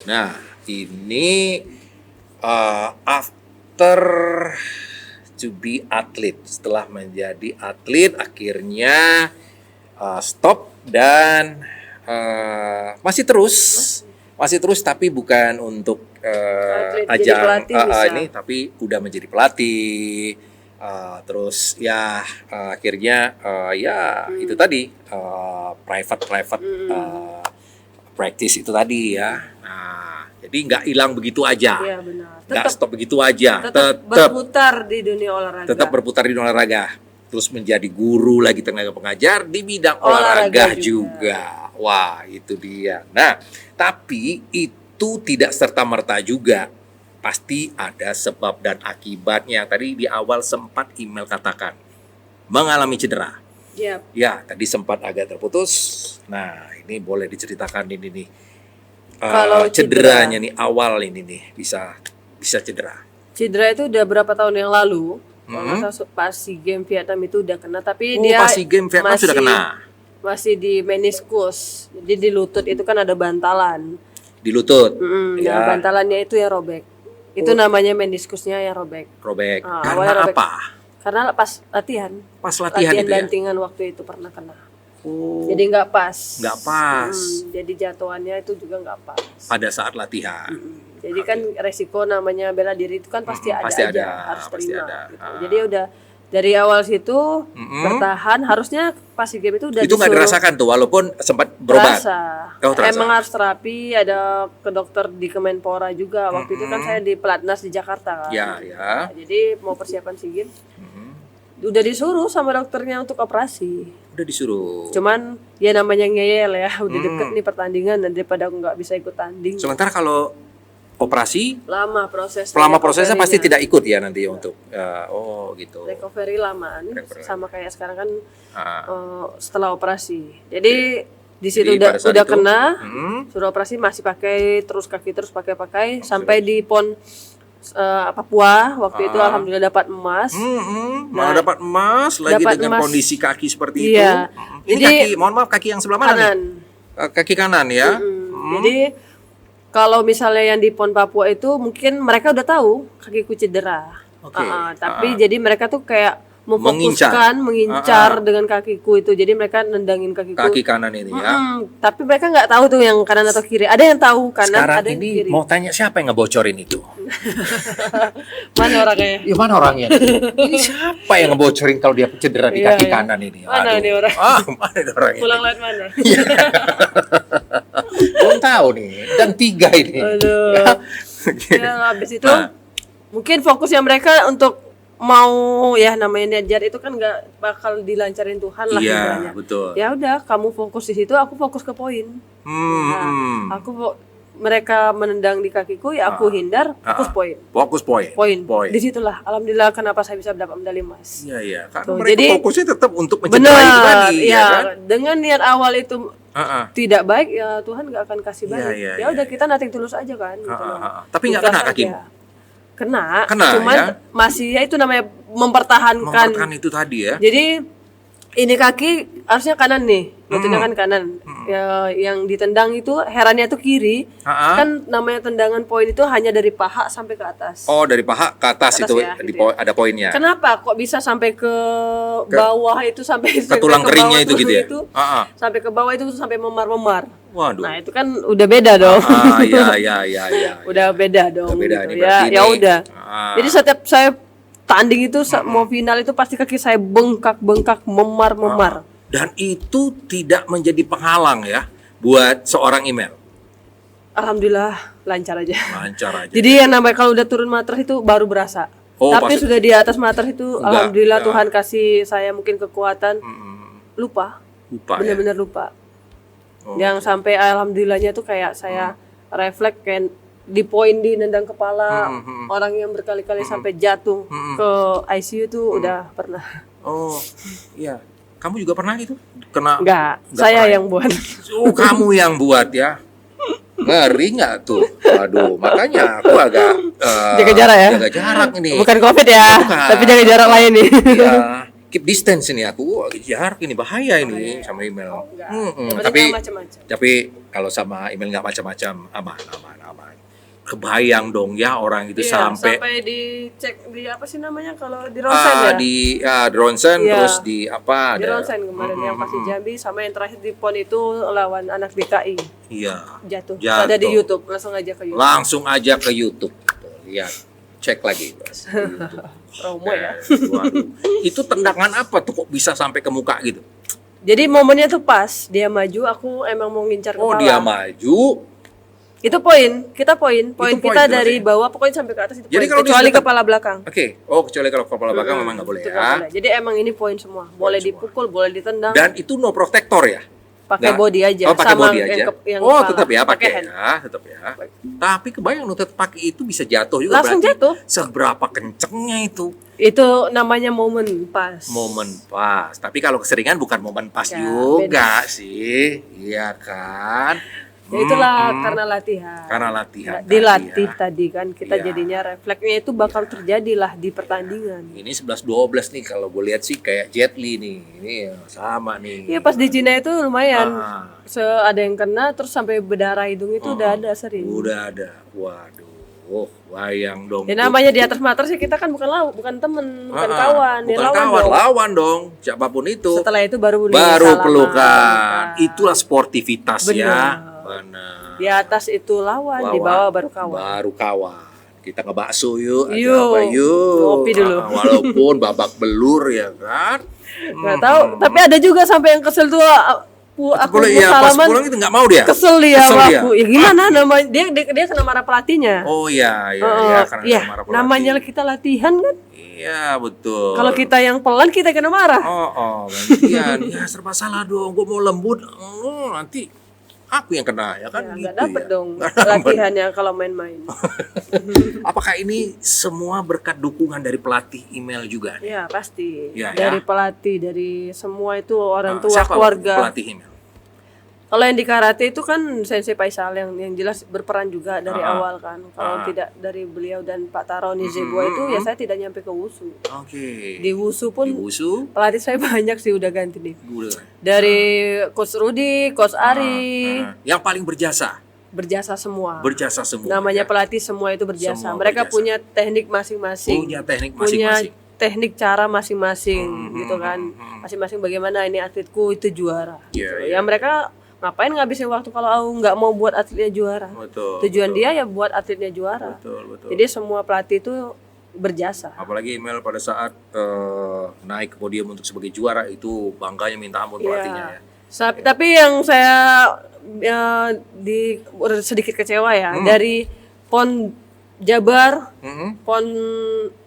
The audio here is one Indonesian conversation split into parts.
Nah, ini after to be athlete. Setelah menjadi atlet, akhirnya stop dan masih terus tapi bukan untuk ajang ini, tapi udah menjadi pelatih. Terus ya akhirnya itu tadi private practice itu tadi ya. Nah, jadi nggak hilang begitu aja. Iya benar. Nggak stop begitu aja. Tetap berputar di dunia olahraga. Tetap berputar di dunia olahraga. Terus menjadi guru lagi, tenaga pengajar di bidang olahraga juga. Wah, itu dia. Nah, tapi itu tidak serta-merta juga. Pasti ada sebab dan akibatnya. Tadi di awal sempat email katakan mengalami cedera. Yep. Ya, tadi sempat agak terputus. Nah, ini boleh diceritakan ini nih. Kalau cederanya nih awal ini nih bisa cedera. Cedera itu udah berapa tahun yang lalu? Pas SEA Games Vietnam itu udah kena, tapi dia pas SEA Games Vietnam sudah kena. Masih di meniskus. Jadi di lutut itu kan ada bantalan. Di lutut. Ya. Nah, bantalannya itu ya robek. Itu namanya meniskusnya ya robek. Karena robek. apa? Karena pas latihan. Pas latihan itu ya? bantingan waktu itu pernah kena. Jadi nggak pas. Jadi jatuhannya itu juga nggak pas. Pada saat latihan. Jadi kan resiko namanya bela diri itu kan pasti ada aja, harus terima. Gitu. Jadi udah dari awal situ bertahan, harusnya pas SEA Games itu udah itu nggak dirasakan tuh walaupun sempat berobat. Terasa. Emang harus terapi, ada ke dokter di Kemenpora juga. Waktu itu kan saya di Pelatnas di Jakarta kan. Ya. Jadi mau persiapan SEA Games. Udah disuruh sama dokternya untuk operasi. Udah disuruh. Cuman ya namanya ngeyel ya, udah deket nih pertandingan dan daripada aku nggak bisa ikut tanding. Sementara kalau operasi lama prosesnya pasti tidak ikut ya nanti untuk gitu. Recovery lamaan sama kayak sekarang kan setelah operasi. Jadi di situ udah kena, sudah operasi masih pakai terus kaki terus pakai sampai di PON Papua waktu itu alhamdulillah dapat emas. Malah dapat emas lagi dengan kondisi kaki seperti itu. Ini jadi, kaki, mohon maaf kaki yang sebelah mana nih? Kaki kanan ya. Jadi kalau misalnya yang di PON Papua itu mungkin mereka udah tahu kakiku cedera. Tapi jadi mereka tuh kayak mengincar dengan kakiku itu. Jadi mereka nendangin kaki kanan ini ya. Tapi mereka nggak tahu tuh yang kanan atau kiri. Ada yang tahu kanan, sekarang ada yang ini kiri. Mau tanya siapa yang ngebocorin itu? Mana orangnya? Ya mana orangnya? Ini siapa yang ngebocorin kalau dia cedera di kaki kanan ini? Mana nih orang? Mana orangnya? Pulang lewat mana? Belum tahu nih. Dan 3 ini. Aduh. Ya habis itu mungkin fokusnya mereka untuk mau ya namanya Najar itu kan nggak bakal dilancarin Tuhan lah. Iya betul. Ya udah kamu fokus di situ, aku fokus ke poin. Mereka menendang di kakiku ya aku hindar, fokus poin. Disitulah alhamdulillah kenapa saya bisa dapat medali emas. Iya karena mereka jadi, fokusnya tetap untuk mencederai itu tadi ya kan? Dengan niat awal itu tidak baik ya Tuhan nggak akan kasih baik. Ya udah kita nothing tulus aja kan. Tapi nggak kena kakimu. Kena cuman ya? Masih ya itu namanya mempertahankan itu tadi ya. Jadi ini kaki harusnya kanan nih, lututnya kan kanan. Ya, yang ditendang itu herannya tuh kiri. Kan namanya tendangan poin itu hanya dari paha sampai ke atas. Oh, dari paha ke atas itu ya, gitu ya. Ada poinnya. Kenapa kok bisa sampai ke bawah itu sampai ke tulang keringnya itu gitu ya? Sampai ke bawah itu sampai memar-memar. Waduh. Nah, itu kan udah beda dong. Iya. Udah beda dong. Beda gitu. Ya udah. Jadi setiap saya tanding itu mau final itu pasti kaki saya bengkak memar. Dan itu tidak menjadi penghalang ya buat seorang email. Alhamdulillah lancar aja. Jadi ya? yang namanya kalau udah turun matras itu baru berasa. Tapi sudah di atas matras itu alhamdulillah Tuhan kasih saya mungkin kekuatan. Lupa. Benar-benar lupa. Yang sampai alhamdulillahnya tuh kayak saya refleks kayak di poin di nendang kepala orang yang berkali-kali sampai jatuh ke ICU tuh udah pernah. Oh iya, kamu juga pernah gitu kena? Enggak, saya pernah. Yang buat. Oh kamu yang buat ya? Ngeri nggak tuh? Aduh, makanya aku agak jaga jarak ya. Jaga jarak ini. Bukan COVID ya, tapi jaga jarak lain nih. Iya, keep distance ini aku jarak ini bahaya ini sama email. Tapi kalau sama email nggak macam-macam aman. kebayang dong ya orang itu Iya, sampai dicek di apa sih namanya kalau di ronsen ya? di ronsen, Iya. terus di apa Di ada ronsen kemarin yang pasti Jambi, sama yang terakhir di PON itu lawan anak DKI. iya Jatuh. Jatuh. Ada di YouTube, langsung aja ke YouTube. langsung aja ke YouTube. Tuh, lihat, cek lagi Bos, di YouTube. Promo ya. Waduh. Itu tendangan apa tuh kok bisa sampai ke muka gitu? Jadi momennya tuh pas dia maju, aku emang mau ngincar Oh, kepala. dia maju. Itu poin kita Itu poin kita berarti dari ya? bawah pokoknya sampai ke atas itu Jadi poin. kalau dia Kecuali sudah kepala belakang. Oke. Oh, kecuali kalau kepala belakang memang nggak boleh Itu ya. nggak boleh. Jadi emang ini poin semua. Boleh semua. dipukul, boleh ditendang. Dan itu no protector ya? Pakai Nggak? body aja. Oh, pakai sama body yang aja. yang Oh, kepala. tetap ya pakai hand. ya, tetap ya. Tapi kebayang lo tetap pakai itu bisa jatuh juga Langsung berarti. jatuh. Seberapa kencengnya itu? Itu namanya momen pas. Momen pas. Tapi kalau keseringan bukan momen pas Ya, juga sih. Iya kan? Ya itulah karena latihan. Karena latihan. Dilatih tadi ya. tadi kan kita Iya. jadinya refleksnya itu bakal terjadi lah di pertandingan. Ini 11-12 nih kalau gue lihat sih kayak Jet Li nih. Ini sama nih. Iya pas di Cina itu lumayan. Ah. Ada yang kena terus sampai berdarah hidung itu udah ada sering. Udah ada. Waduh, bayang dong. Ya tuh. namanya di atas mater sih kita kan bukan temen, bukan kawan, Bukan ya lawan kawan, dong. lawan dong. Siapapun itu. Setelah itu baru Baru salaman. pelukan. Itulah sportivitas Benar. ya. Benar. Di atas itu lawan, di bawah baru kawan. Baru kawan. Kita ngebakso yuk, ada Yuk, apa yuk. ngopi dulu. Walaupun babak belur ya kan. Nggak tahu, tapi ada juga sampai yang kesel tuh aku Boleh ya pas salaman pulang itu nggak mau dia. kesel dia Kesel sama dia. aku. Ya gimana namanya? Dia kena marah pelatihnya. Oh iya, iya, Heeh, karena iya, marah pelatih. namanya kita latihan kan. Iya, betul. Kalau kita yang pelan kita kena marah. Gantian. Ya serba salah dong. Gue mau lembut, nanti aku yang kena ya kan Ya, gitu nggak dapet ya. dong Nggak dapet. latihannya kalau main-main. Apakah ini semua berkat dukungan dari pelatih email juga nih? Ya pasti. Ya, Dari ya. pelatih, dari semua itu orang tua, Siapa keluarga. pelatih email? Kalau yang di karate itu kan Sensei Faisal yang jelas berperan juga dari awal kan. Kalau tidak dari beliau dan Pak Taro Nizebua itu ya saya tidak nyampe ke wusu. Oke. Di wusu pun Di wusu pelatih saya banyak sih udah ganti nih. udah. Dari Coach Rudi, Coach Ari, Yang paling berjasa, berjasa semua. berjasa semua. Namanya ya. pelatih semua itu berjasa. Semua Mereka berjasa. punya teknik masing-masing. Punya teknik Punya masing-masing. teknik cara masing-masing gitu kan. Masing-masing bagaimana ini atletku itu juara. Iya, gitu. iya. Ya mereka ngapain ngabisin waktu kalau aku nggak mau buat atletnya juara. Betul. Tujuan betul. dia ya buat atletnya juara. Betul. Jadi semua pelatih itu berjasa. Apalagi email pada saat naik ke podium untuk sebagai juara itu bangganya minta ampun pelatihnya ya. Tapi yang saya sedikit kecewa ya dari PON Jabar, PON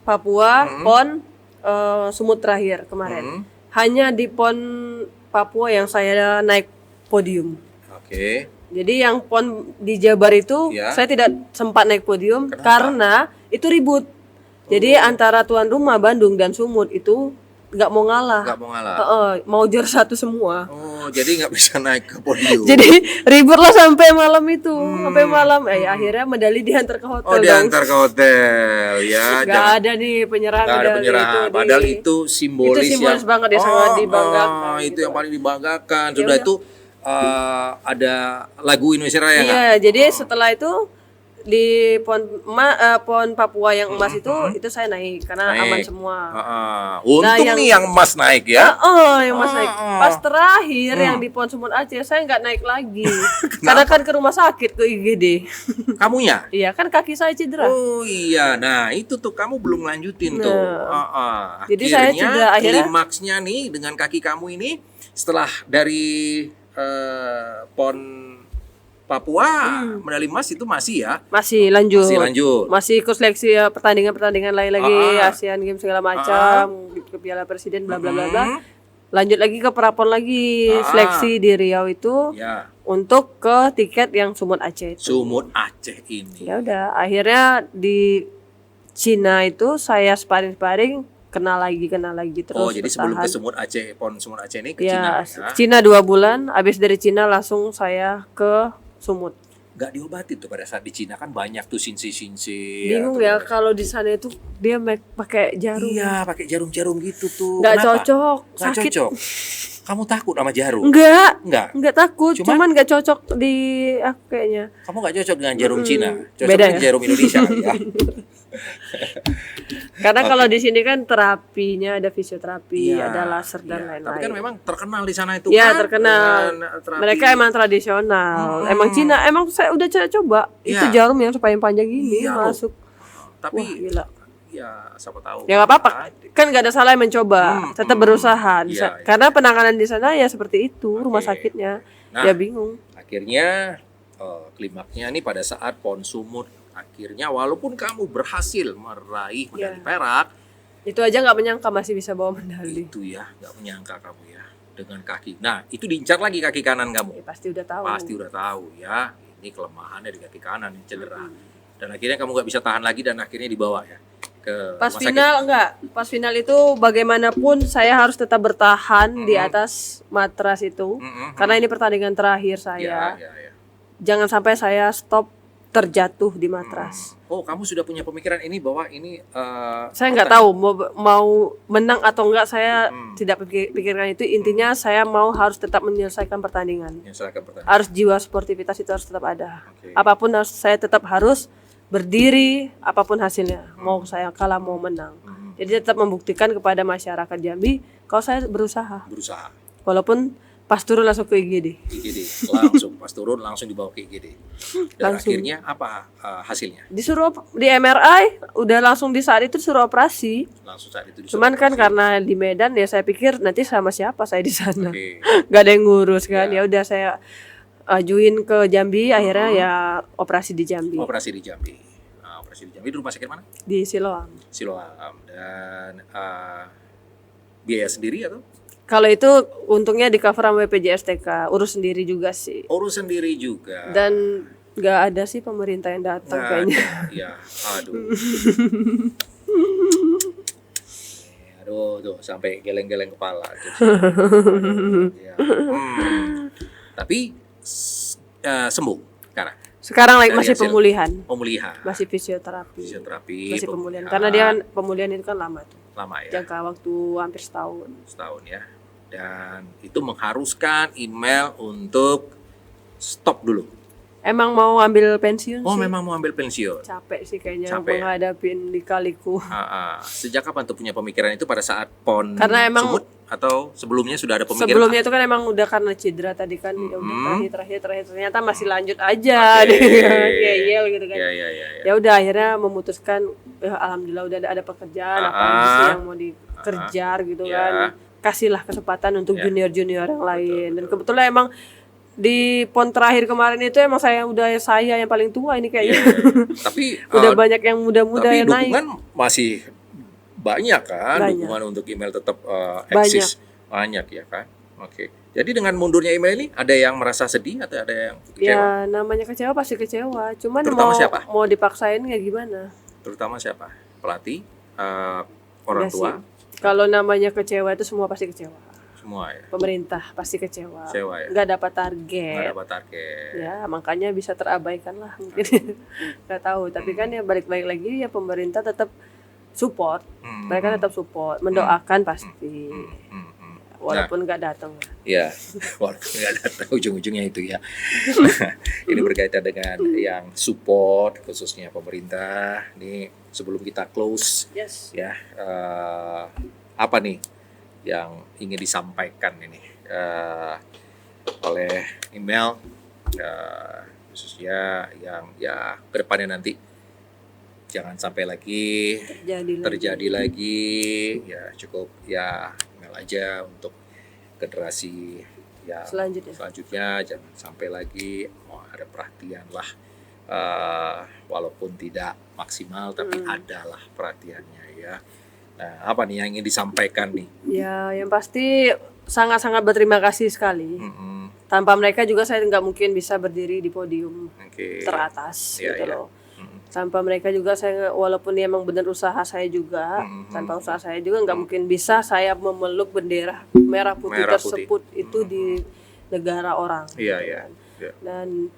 Papua, PON Sumut terakhir kemarin. Hanya di PON Papua yang saya naik podium. Oke. Jadi yang PON di Jabar itu Ya. saya tidak sempat naik podium. Kenapa? Karena itu ribut. Jadi antara tuan rumah Bandung dan Sumut itu nggak mau ngalah. Nggak mau ngalah. Mau juara satu semua. Oh, jadi nggak bisa naik ke podium. Jadi ribut lah sampai malam itu, sampai malam. Akhirnya medali diantar ke hotel. Oh, diantar ke hotel ya. Gak ada nih penyerahan Nggak ada medali penyerahan. itu. Padahal itu simbolis, Itu simbolis banget ya, sangat dibanggakan itu gitu. yang paling dibanggakan. Sudah itu ada lagu Indonesia Raya nggak? Iya, jadi setelah itu di PON Papua yang emas itu saya naik karena aman semua. Untung yang- nih yang emas naik ya. Yang mas naik. Pas terakhir yang di PON Sumut Aceh saya nggak naik lagi. Karena kan ke rumah sakit ke IGD. Kamunya? Iya kan kaki saya cedera. Oh iya, nah itu tuh kamu belum lanjutin tuh. Jadi saya cedera, akhirnya- klimaksnya nih dengan kaki kamu ini setelah dari PON Papua medali emas itu masih ya? Masih lanjut. Masih lanjut. Masih ikut seleksi pertandingan-pertandingan lain lagi, Asian Games segala macam, ke Piala Presiden bla bla bla bla. Lanjut lagi ke Prapon lagi, seleksi di Riau itu Ya, untuk ke tiket yang Sumut Aceh itu. Sumut Aceh ini. Ya udah, akhirnya di Cina itu saya sparring-sparring kenal lagi terus. Oh, jadi sebelum ke bertahan. Sumut Aceh, PON Sumut Aceh ini ke Cina Ya, ya. Cina 2 bulan, habis dari Cina langsung saya ke Sumut. nggak diobati tuh pada saat di Cina kan banyak tuh sinsi-sinsi. Bingung ya kalau di sana itu dia pakai jarum. Iya, pakai jarum-jarum gitu tuh. Nggak Kenapa? cocok, Nggak sakit. cocok. Kamu takut sama jarum? Enggak takut, cuman nggak cocok di aku kayaknya. Kamu nggak cocok dengan jarum Cina, cocok Beda dengan ya? jarum Indonesia kali ya. Karena kalau di sini kan terapinya ada fisioterapi, Iya, ada laser dan iya. lain-lain. Tapi kan memang terkenal di sana itu Iya, kan. terkenal. dengan terapi. Mereka emang tradisional. Emang Cina, emang saya udah coba. Itu Iya. jarum yang panjang gini Iya, loh. masuk. Tapi Wah, gila. ya siapa tahu. Ya nggak apa-apa. Kan nggak ada salah yang mencoba. Tetap berusaha. Iya, iya. Karena penanganan di sana ya seperti itu, rumah Oke. sakitnya. Nah, Ya bingung. Akhirnya klimaksnya nih pada saat PON Sumut. Akhirnya walaupun kamu berhasil meraih medali Iya. perak, Itu aja nggak menyangka masih bisa bawa medali. itu ya nggak menyangka kamu ya dengan kaki. Nah itu diincar lagi kaki kanan kamu. Ya, pasti udah tahu. Pasti udah tahu ya. Ini kelemahannya di kaki kanan yang cedera. Dan akhirnya kamu nggak bisa tahan lagi dan akhirnya dibawa ya ke Pas rumah sakit. final enggak. Pas final itu bagaimanapun saya harus tetap bertahan di atas matras itu. Karena ini pertandingan terakhir saya. Ya. Jangan sampai saya stop terjatuh di matras. Oh, kamu sudah punya pemikiran ini bahwa ini Saya nggak tahu mau menang atau enggak, saya tidak pikirkan itu. Intinya saya harus tetap menyelesaikan pertandingan. menyelesaikan pertandingan. Harus jiwa sportivitas itu harus tetap ada. Oke. Apapun saya tetap harus berdiri apapun hasilnya. Mau saya kalah mau menang. Jadi tetap membuktikan kepada masyarakat Jambi kalau saya berusaha. Berusaha. Walaupun pas turun langsung ke IGD. IGD langsung pas turun langsung dibawa ke IGD. Dan Langsung. akhirnya apa hasilnya? Disuruh di MRI, udah langsung di saat itu suruh operasi. Langsung saat itu disuruh Cuman kan operasi. karena di Medan ya saya pikir nanti sama siapa saya di sana. Oke. Gak ada yang ngurus kan. Ya. Ya udah saya ajuin ke Jambi, akhirnya ya operasi di Jambi. Operasi di Jambi. Nah, operasi di Jambi di rumah sakit mana? Di Siloam. Siloam. Dan biaya sendiri atau? Kalau itu untungnya di cover sama BPJS TK, urus sendiri juga sih. Urus sendiri juga. Dan nggak ada sih pemerintah yang datang Nggak kayaknya. ada. Ya, aduh. Aduh, tuh sampai geleng-geleng kepala. Ya. Tapi sembuh sekarang. Sekarang Dari masih hasil pemulihan, pemulihan. masih fisioterapi, Fisioterapi. masih pemulihan. pemulihan. Karena dia kan pemulihan itu kan lama tuh, lama ya. jangka waktu hampir setahun. Setahun ya. Dan itu mengharuskan email untuk stop dulu. Emang mau ambil pensiun Oh, sih. memang mau ambil pensiun. Capek sih kayaknya Capek ya? menghadapin lika-liku. Sejak kapan tuh punya pemikiran itu pada saat PON Karena emang Sumut atau sebelumnya sudah ada pemikiran? sebelumnya itu kan emang udah karena cedera tadi kan, ya udah terakhir ternyata masih lanjut aja Oke. ngeyel gitu kan. Ya. Ya udah akhirnya memutuskan alhamdulillah udah ada pekerjaan apa aja sih yang mau dikejar gitu Ya. kan. Kasihlah kesempatan untuk junior-junior yang lain. Dan kebetulan emang di PON terakhir kemarin itu emang saya yang paling tua ini kayaknya. Tapi Udah banyak yang muda-muda tapi yang naik. dukungan masih banyak kan, Banyak. dukungan untuk email tetap eksis banyak ya kan. Oke. Jadi dengan mundurnya email ini ada yang merasa sedih atau ada yang kecewa? Ya namanya kecewa pasti kecewa. Cuman Terutama siapa? mau dipaksain ya gimana? Terutama siapa? Pelatih, orang Enggak tua, sih. Kalau namanya kecewa itu semua pasti kecewa. semua ya. Pemerintah pasti kecewa. Kecewa ya. Nggak dapat target. Nggak dapat target. Ya makanya bisa terabaikan lah mungkin. Nggak tahu. Tapi kan ya balik-balik lagi ya pemerintah tetap support. Mereka tetap support, mendoakan pasti. Walaupun nggak datang. Ya, walaupun nggak datang ujung-ujungnya itu ya. Ini berkaitan dengan yang support khususnya pemerintah. Nih sebelum kita close Yes. ya, apa nih yang ingin disampaikan ini oleh email khususnya yang ya kedepannya nanti jangan sampai lagi terjadi lagi ya, cukup ya email aja untuk generasi ya selanjutnya jangan sampai lagi ada perhatian lah, walaupun tidak maksimal tapi adalah perhatiannya ya. Nah, apa nih yang ingin disampaikan nih? Ya, yang pasti sangat-sangat berterima kasih sekali. Tanpa mereka juga saya nggak mungkin bisa berdiri di podium teratas gitu loh. Tanpa mereka juga saya, walaupun dia emang benar usaha saya juga, tanpa usaha saya juga nggak mungkin bisa saya memeluk bendera merah putih tersebut itu di negara orang. Iya. Dan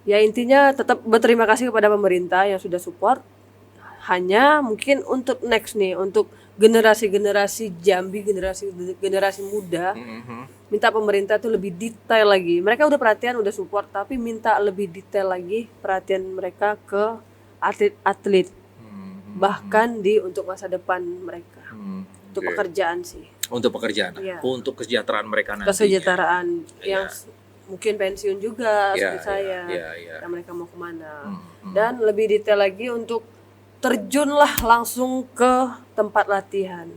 Ya intinya tetap berterima kasih kepada pemerintah yang sudah support. Hanya mungkin untuk next nih, untuk generasi-generasi Jambi, generasi muda, minta pemerintah tuh lebih detail lagi. Mereka udah perhatian, udah support, tapi minta lebih detail lagi perhatian mereka ke atlet-atlet. Bahkan untuk masa depan mereka. Untuk pekerjaan sih. Untuk pekerjaan, untuk kesejahteraan mereka nanti. Kesejahteraan yang mungkin pensiun juga seperti saya, yang mereka mau kemana. Dan lebih detail lagi untuk terjunlah langsung ke tempat latihan.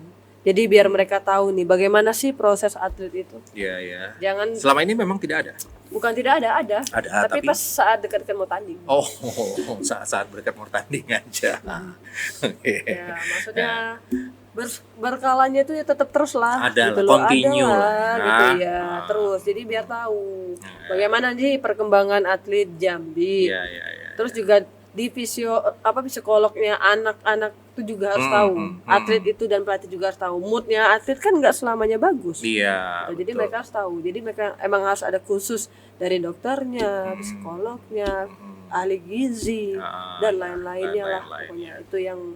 Jadi biar mereka tahu nih bagaimana sih proses atlet itu. Iya. Jangan. Selama ini memang tidak ada. Bukan tidak ada. Tapi pas saat dekat-dekat mau tanding. Saat dekat mau tanding aja. Ya, maksudnya berkalanya itu ya tetap terus lah. Ada gitu continue lah. Gitu ya, terus. Jadi biar tahu bagaimana nih perkembangan atlet Jambi. Terus juga di psikolognya anak-anak itu juga harus tahu. Atlet itu dan pelatih juga harus tahu. Moodnya atlet kan nggak selamanya bagus. Jadi mereka harus tahu. Jadi mereka emang harus ada khusus dari dokternya, psikolognya, ahli gizi dan lain-lainnya lah. Pokoknya itu yang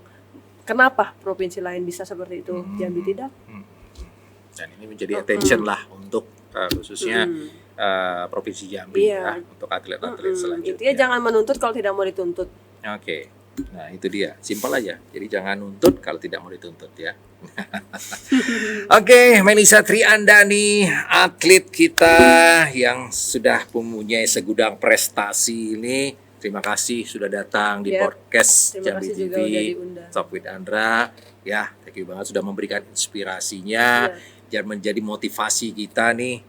kenapa provinsi lain bisa seperti itu, Jambi tidak. Dan ini menjadi attention lah untuk khususnya Provinsi Jambi untuk atlet-atlet selanjutnya. Intinya jangan menuntut kalau tidak mau dituntut. Oke. Nah, itu dia. Simpel aja. Jadi jangan nuntut kalau tidak mau dituntut ya. Oke, Melisa Triandani, atlet kita yang sudah mempunyai segudang prestasi ini. Terima kasih sudah datang di podcast Jambi TV Talk with Andra. Ya, thank you banget sudah memberikan inspirasinya dan menjadi motivasi kita nih.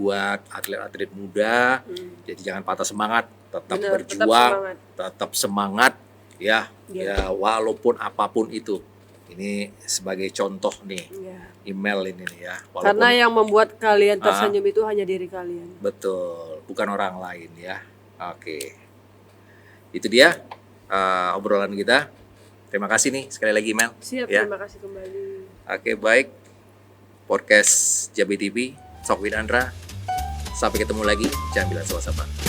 Buat atlet-atlet muda, jadi jangan patah semangat, tetap berjuang, tetap semangat ya, walaupun apapun itu. Ini sebagai contoh nih, email ini nih ya. Walaupun, karena yang membuat kalian tersenyum itu hanya diri kalian. Betul, bukan orang lain ya. Oke, itu dia obrolan kita. Terima kasih nih sekali lagi Mel. Siap, terima kasih kembali. Oke, baik. Podcast Jambi TV Talk with Andra. Sampai ketemu lagi. Jangan bilang salah-salah.